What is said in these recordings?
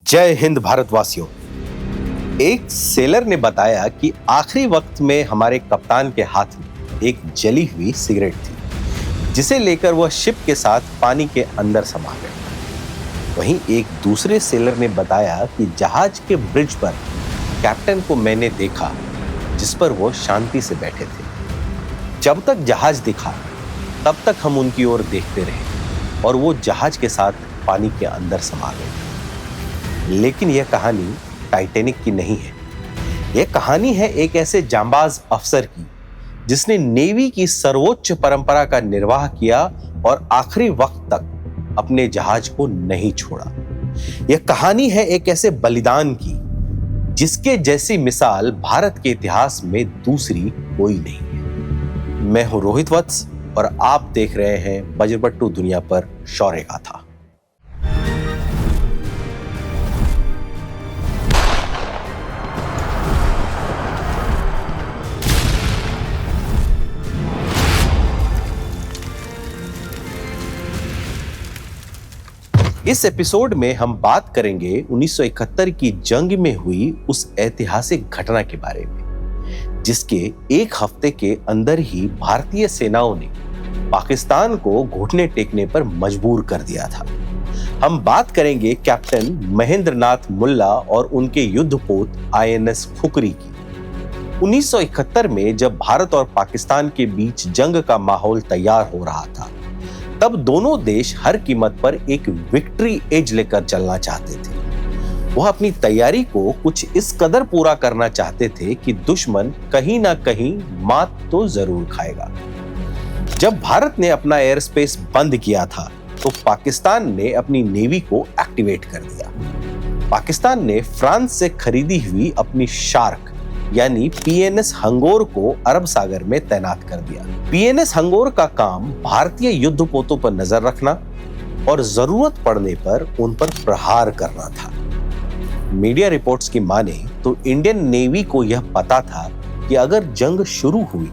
जय हिंद भारतवासियों। एक सेलर ने बताया कि आखिरी वक्त में हमारे कप्तान के हाथ में एक जली हुई सिगरेट थी, जिसे लेकर वह शिप के साथ पानी के अंदर समा गए। वहीं एक दूसरे सेलर ने बताया कि जहाज के ब्रिज पर कैप्टन को मैंने देखा, जिस पर वो शांति से बैठे थे। जब तक जहाज दिखा तब तक हम उनकी ओर देखते रहे और वो जहाज के साथ पानी के अंदर समा गए। लेकिन यह कहानी टाइटैनिक की नहीं है। यह कहानी है एक ऐसे जांबाज अफसर की जिसने नेवी की सर्वोच्च परंपरा का निर्वाह किया और आखिरी वक्त तक अपने जहाज को नहीं छोड़ा। यह कहानी है एक ऐसे बलिदान की जिसके जैसी मिसाल भारत के इतिहास में दूसरी कोई नहीं है। मैं हूं रोहित वत्स और आप देख रहे हैं वज्रबट्टू दुनिया पर शौर्य गाथा। इस एपिसोड में हम बात करेंगे 1971 की जंग में हुई उस ऐतिहासिक घटना के बारे में, जिसके एक हफ्ते के अंदर ही भारतीय सेनाओं ने पाकिस्तान को घुटने टेकने पर मजबूर कर दिया था। हम बात करेंगे कैप्टन महेंद्र नाथ मुल्ला और उनके युद्धपोत INS खुकरी की। 1971 में जब भारत और पाकिस्तान के बीच जंग का माहौल तैयार हो रहा था, तब दोनों देश हर कीमत पर एक विक्ट्री एज लेकर चलना चाहते थे। वह अपनी तैयारी को कुछ इस कदर पूरा करना चाहते थे कि दुश्मन कहीं ना कहीं मात तो जरूर खाएगा। जब भारत ने अपना एयर स्पेस बंद किया था, तो पाकिस्तान ने अपनी नेवी को एक्टिवेट कर दिया। पाकिस्तान ने फ्रांस से खरीदी हुई अपनी शार्क यानी PNS हंगोर को अरब सागर में तैनात कर दिया। PNS हंगोर का काम भारतीय युद्धपोतों पर नजर रखना और जरूरत पड़ने पर उन पर प्रहार करना था। मीडिया रिपोर्ट्स की माने तो इंडियन नेवी को यह पता था कि अगर जंग शुरू हुई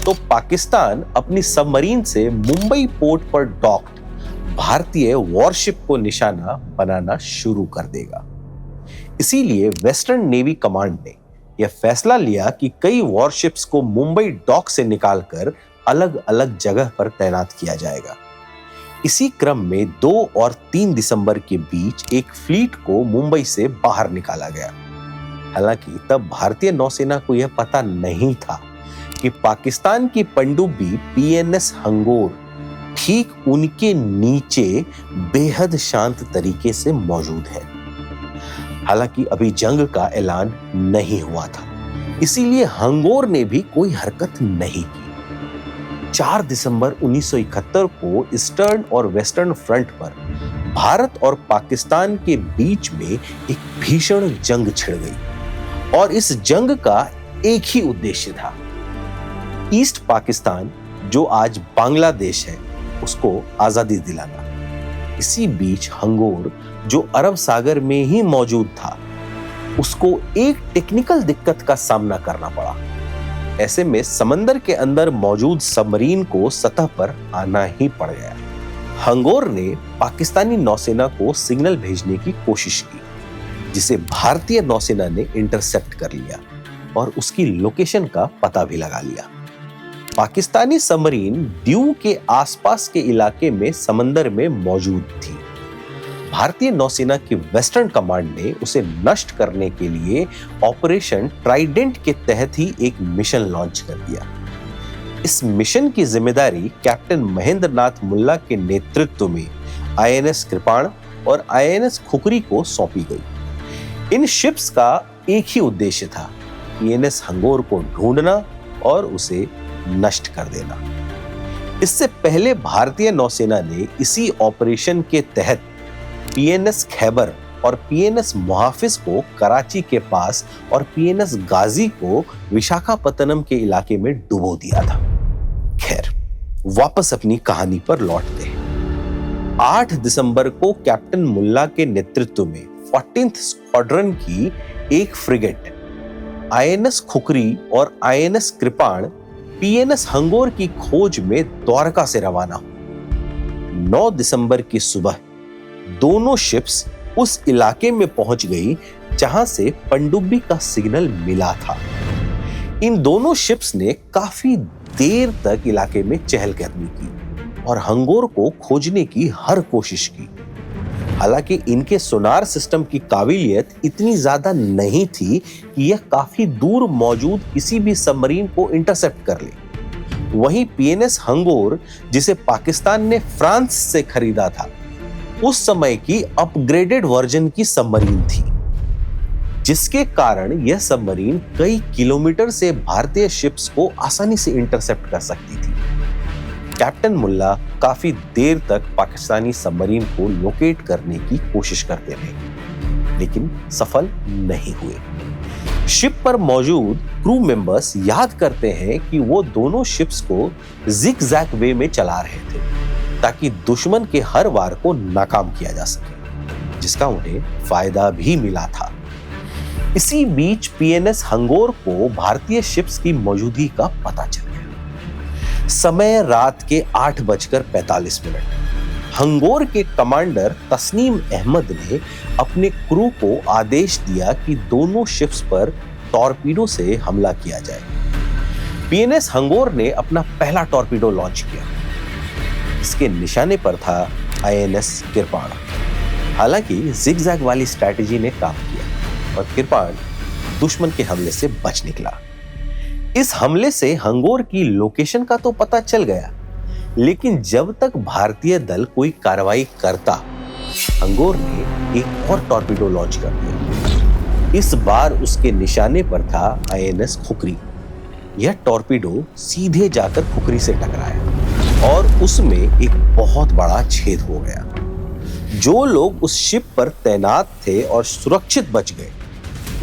तो पाकिस्तान अपनी सबमरीन से मुंबई पोर्ट पर डॉक्ड भारतीय वॉरशिप को निशाना बनाना शुरू कर देगा। इसीलिए वेस्टर्न नेवी कमांड ने यह फैसला लिया कि कई वॉरशिप्स को मुंबई डॉक से निकालकर अलग अलग जगह पर तैनात किया जाएगा। इसी क्रम में 2 और 3 दिसंबर के बीच एक फ्लीट को मुंबई से बाहर निकाला गया। हालांकि तब भारतीय नौसेना को यह पता नहीं था कि पाकिस्तान की पनडुब्बी PNS हंगोर ठीक उनके नीचे बेहद शांत तरीके से मौजूद है। हालांकि अभी जंग का ऐलान नहीं हुआ था, इसीलिए हंगोर ने भी कोई हरकत नहीं की। 4 दिसंबर 1971 को ईस्टर्न और वेस्टर्न फ्रंट पर भारत और पाकिस्तान के बीच में एक भीषण जंग छिड़ गई और इस जंग का एक ही उद्देश्य था, ईस्ट पाकिस्तान जो आज बांग्लादेश है उसको आजादी दिलाना। इसी बीच हंगोर जो अरब सागर में ही मौजूद था, उसको एक टेक्निकल दिक्कत का सामना करना पड़ा। ऐसे में समंदर के अंदर मौजूद सबमरीन को सतह पर आना ही पड़ गया। हंगोर ने पाकिस्तानी नौसेना को सिग्नल भेजने की कोशिश की, जिसे भारतीय नौसेना ने इंटरसेप्ट कर लिया और उसकी लोकेशन का पता भी लगा लिया। पाकिस्तानी सबमरीन दीव के आसपास के इलाके में समंदर में मौजूद थी। भारतीय नौसेना की वेस्टर्न कमांड ने उसे नष्ट करने के लिए ऑपरेशन ट्राइडेंट के तहत ही एक मिशन लॉन्च कर दिया। इस मिशन की जिम्मेदारी कैप्टन महेंद्र नाथ मुल्ला के नेतृत्व में INS कृपाण और INS खुकरी को सौंपी गई। इन शिप्स का एक ही उद्देश्य था, PNS हंगोर को ढूंढना और उसे नष्ट कर देना। इससे पहले भारतीय नौसेना ने इसी ऑपरेशन के तहत PNS खैबर और PNS मुहाफिज को कराची के पास और PNS गाजी को विशाखापत्तनम के इलाके में डुबो दिया था। खैर, वापस अपनी कहानी पर लौटते हैं। 8 दिसंबर को कैप्टन मुल्ला के नेतृत्व में 14th स्क्वाड्रन की एक फ्रिगेट INS खुकरी और INS कृपाण PNS हंगोर की खोज में द्वारका से रवाना हुई। 9 दिसंबर की सुबह दोनों शिप्स उस इलाके में पहुंच गई जहां से पनडुब्बी का सिग्नल मिला था। इन दोनों शिप्स ने काफी देर तक इलाके में चहलकदमी की और हंगोर को खोजने की हर कोशिश की। हालांकि इनके सोनार सिस्टम की काबिलियत इतनी ज्यादा नहीं थी कि यह काफी दूर मौजूद किसी भी सबमरीन को इंटरसेप्ट कर ले। वहीं पीएनएस हंगोर, जिसे पाकिस्तान ने फ्रांस से खरीदा था, उस समय की अपग्रेडेड वर्जन की सबमरीन थी, जिसके कारण यह सबमरीन कई किलोमीटर से भारतीय शिप्स को आसानी से इंटरसेप्ट कर सकती थी। कैप्टन मुल्ला काफी देर तक पाकिस्तानी सबमरीन को लोकेट करने की कोशिश करते रहे, लेकिन सफल नहीं हुए। शिप पर मौजूद क्रू मेंबर्स याद करते हैं कि वो दोनों शिप्स को जिग-जैग वे में चला रहे थे ताकि दुश्मन के हर वार को नाकाम किया जा सके, जिसका उन्हें फायदा भी मिला था। इसी बीच पीएनएस हंगोर को भारतीय शिप्स की मौजूदगी का पता चल गया। समय रात के 8:45। हंगोर के कमांडर तस्नीम अहमद ने अपने क्रू को आदेश दिया कि दोनों शिप्स पर टॉर्पीडो से हमला किया जाए। पीएनएस हंगोर ने अपना पहला टॉर्पीडो लॉन्च किया। इसके निशाने पर था आईएनएस किरपाण। हालांकि जिगजैग वाली स्ट्रैटेजी ने काम किया और किरपाण दुश्मन के हमले से बच निकला। इस हमले से हंगोर की लोकेशन का तो पता चल गया, लेकिन जब तक भारतीय दल कोई कार्रवाई करता, हंगोर ने एक और टॉर्पीडो लॉन्च कर दिया। इस बार उसके निशाने पर था आईएनएस खुखरी। यह टॉर्पीडो सीधे जाकर खुखरी से टकराया और उसमें एक बहुत बड़ा छेद हो गया। जो लोग उस शिप पर तैनात थे और सुरक्षित बच गए,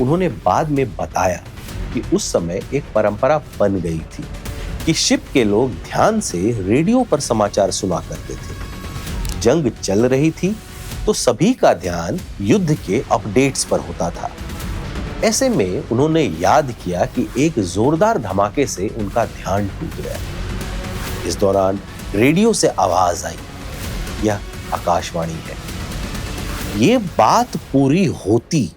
उन्होंने बाद में बताया कि उस समय एक परंपरा बन गई थी कि शिप के लोग ध्यान से रेडियो पर समाचार सुना करते थे। जंग चल रही थी तो सभी का ध्यान युद्ध के अपडेट्स पर होता था। ऐसे में उन्होंने याद किया कि एक जोरदार धमाके से उनका ध्यान टूट गया। इस दौरान रेडियो से आवाज आई, यह आकाशवाणी है। ये बात पूरी होती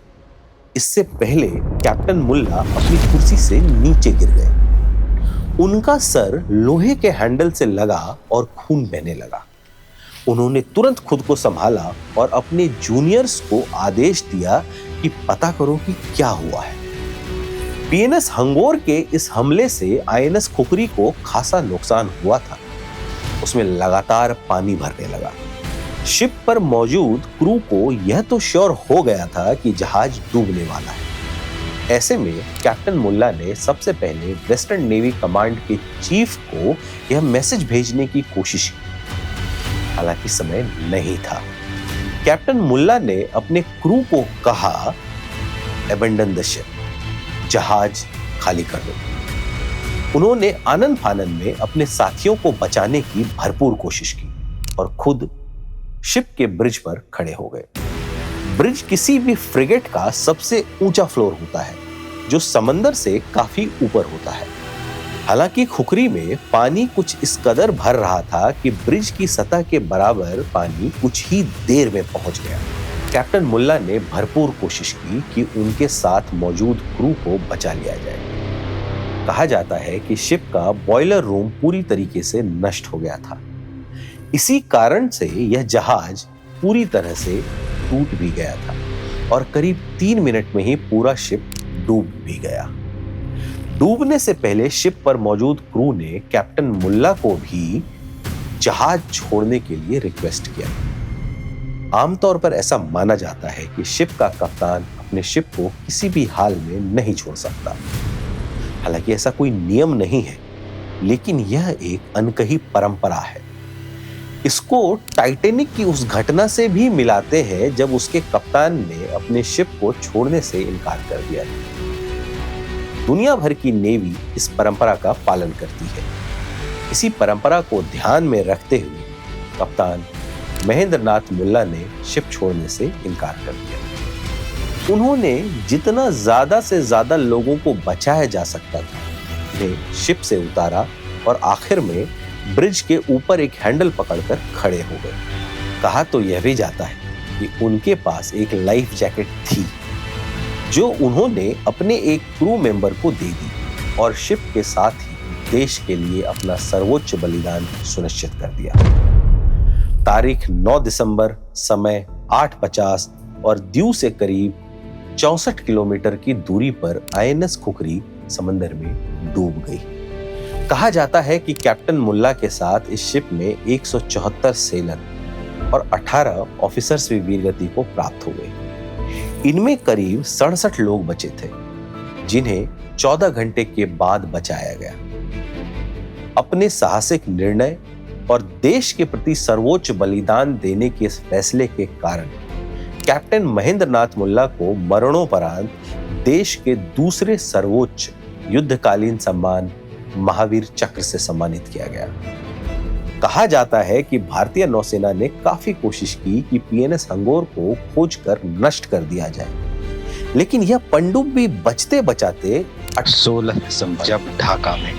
इससे पहले कैप्टन मुल्ला अपनी कुर्सी से नीचे गिर गए। उनका सर लोहे के हैंडल से लगा और खून बहने लगा। उन्होंने तुरंत खुद को संभाला और अपने जूनियर्स को आदेश दिया कि पता करो कि क्या हुआ है। पीएनएस हंगोर के इस हमले से आईएनएस खुखरी को खासा नुकसान हुआ था। उसमें लगातार पानी भरने लगा। शिप पर मौजूद क्रू को यह तो श्योर हो गया था कि जहाज डूबने वाला है। ऐसे में कैप्टन मुल्ला ने सबसे पहले वेस्टर्न नेवी कमांड के चीफ को यह मैसेज भेजने की कोशिश की। हालांकि समय नहीं था। कैप्टन मुल्ला ने अपने क्रू को कहा, अबैंडन द शिप, जहाज खाली कर दो। उन्होंने आनन फानन में अपने साथियों को बचाने की भरपूर कोशिश की और खुद शिप के ब्रिज पर खड़े हो गए। ब्रिज किसी भी फ्रिगेट का सबसे ऊंचा फ्लोर होता है, जो समंदर से काफी ऊपर होता है। हालांकि खुखरी में पानी कुछ इस कदर भर रहा था कि ब्रिज की सतह के बराबर पानी कुछ ही देर में पहुंच गया। कैप्टन मुल्ला ने भरपूर कोशिश की कि उनके साथ मौजूद क्रू को बचा लिया जाए। कहा जाता है कि शिप का बॉयलर रूम पूरी तरीके से नष्ट हो गया था। इसी कारण से यह जहाज पूरी तरह से टूट भी गया था और करीब 3 मिनट में ही पूरा शिप डूब भी गया। डूबने से पहले शिप पर मौजूद क्रू ने कैप्टन मुल्ला को भी जहाज छोड़ने के लिए रिक्वेस्ट किया। आमतौर पर ऐसा माना जाता है कि शिप का कप्तान अपने शिप को किसी भी हाल में नहीं छोड़ सकता। हालांकि ऐसा कोई नियम नहीं है, लेकिन यह एक अनकही परंपरा है। इसको टाइटैनिक की उस घटना से भी मिलाते हैं जब उसके कप्तान ने अपने शिप को छोड़ने से इनकार कर दिया। दुनिया भर की नेवी इस परंपरा का पालन करती है। इसी परंपरा को ध्यान में रखते हुए कप्तान महेंद्र नाथ मुल्ला ने शिप छोड़ने से इनकार कर दिया। उन्होंने जितना ज्यादा से ज्यादा लोगों को बचाया जा सकता था, उन्हें शिप से उतारा और आखिर में ब्रिज के ऊपर एक हैंडल पकड़कर खड़े हो गए। कहा तो यह भी जाता है कि उनके पास एक लाइफ जैकेट थी जो उन्होंने अपने एक क्रू मेंबर को दे दी और शिप के साथ ही देश के लिए अपना सर्वोच्च बलिदान सुनिश्चित कर दिया। तारीख 9 दिसंबर, समय 8:50 और दीव से करीब 64 किलोमीटर की दूरी पर आईएनएस खुखरी समंदर में डूब गई। कहा जाता है कि कैप्टन मुल्ला के साथ इस शिप में 174 सेलर और 18 ऑफिसर्स भी वीरगति को प्राप्त हो गए। इनमें करीब 67 लोग बचे थे जिन्हें 14 घंटे के बाद बचाया गया। अपने साहसिक निर्णय और देश के प्रति सर्वोच्च बलिदान देने के इस फैसले के कारण कैप्टन महेंद्र नाथ मुल्ला को मरणोपरांत देश के दूसरे सर्वोच्च युद्धकालीन सम्मान महावीर चक्र से सम्मानित किया गया। कहा जाता है कि भारतीय नौसेना ने काफी कोशिश की कि पीएनएस हंगोर को खोजकर नष्ट कर दिया जाए, लेकिन यह पनडुब्बी बचते बचाते 16 दिसंबर जब ढाका में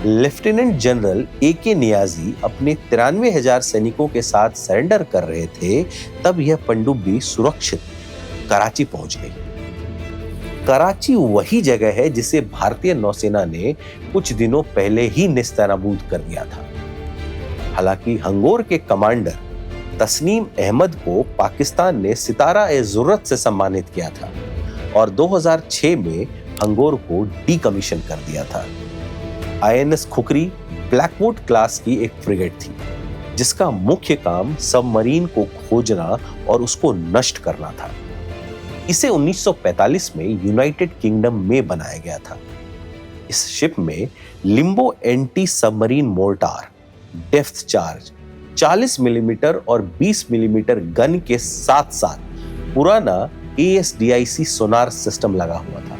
लेफ्टिनेंट जनरल ए.के. नियाजी अपने 93,000 सैनिकों के साथ सरेंडर कर रहे थे, तब यह पनडुब्बी सुरक्षित कराची पहुंच गई। कराची वही जगह है जिसे भारतीय नौसेना ने कुछ दिनों पहले ही नेस्तनाबूद कर दिया था। हालांकि हंगोर के कमांडर तस्नीम अहमद को पाकिस्तान ने सितारा-ए-ज़ुर्रत से सम्मानित किया था और 2006 में हंगोर को डीकमीशन कर दिया था। आईएनएस खुखरी ब्लैकवुड क्लास की एक फ्रिगेट थी जिसका मुख्य काम सबमरीन को खोजना और उसको नष्ट करना था। इसे 1945 में यूनाइटेड किंगडम में बनाया गया था। इस शिप में Limbo anti submarine mortar, depth charge, 40 millimetre और 20 मिलीमीटर गन के साथ साथ पुराना ASDIC सोनार सिस्टम लगा हुआ था।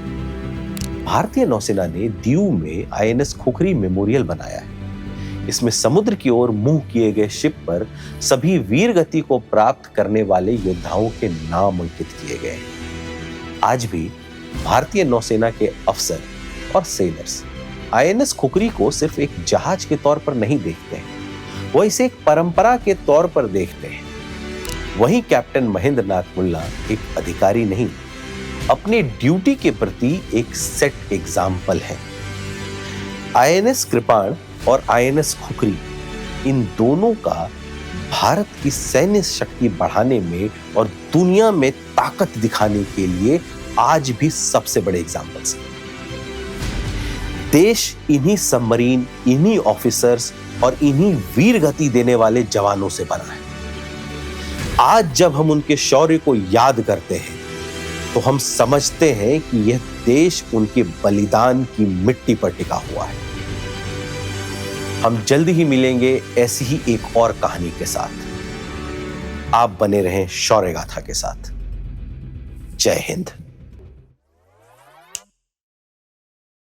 भारतीय नौसेना ने दीव में आईएनएस खुखरी मेमोरियल बनाया है। इसमें समुद्र की ओर मुंह किए गए शिप पर सभी वीरगति को प्राप्त करने वाले योद्धाओं के नाम अंकित किए गए हैं। आज भी भारतीय नौसेना के अफसर और सेलर्स आईएनएस खुखरी को सिर्फ एक जहाज के तौर पर नहीं देखते हैं, वो इसे एक परंपरा के तौर पर देखते हैं। वहीं कैप्टन महेंद्र नाथ मुल्ला एक अधिकारी नहीं, अपने ड्यूटी के प्रति एक सेट एग्जाम्पल है। आईएनएस कृपाण और आईएनएस खुखरी, इन दोनों का भारत की सैन्य शक्ति बढ़ाने में और दुनिया में ताकत दिखाने के लिए आज भी सबसे बड़े एग्जाम्पल्स हैं। देश इन्हीं सबमरीन, इन्हीं ऑफिसर्स और इन्हीं वीरगति देने वाले जवानों से बना है। आज जब हम उनके शौर्य को याद करते हैं तो हम समझते हैं कि यह देश उनके बलिदान की मिट्टी पर टिका हुआ है। हम जल्द ही मिलेंगे ऐसी ही एक और कहानी के साथ। आप बने रहें शौर्य गाथा के साथ। जय हिंद।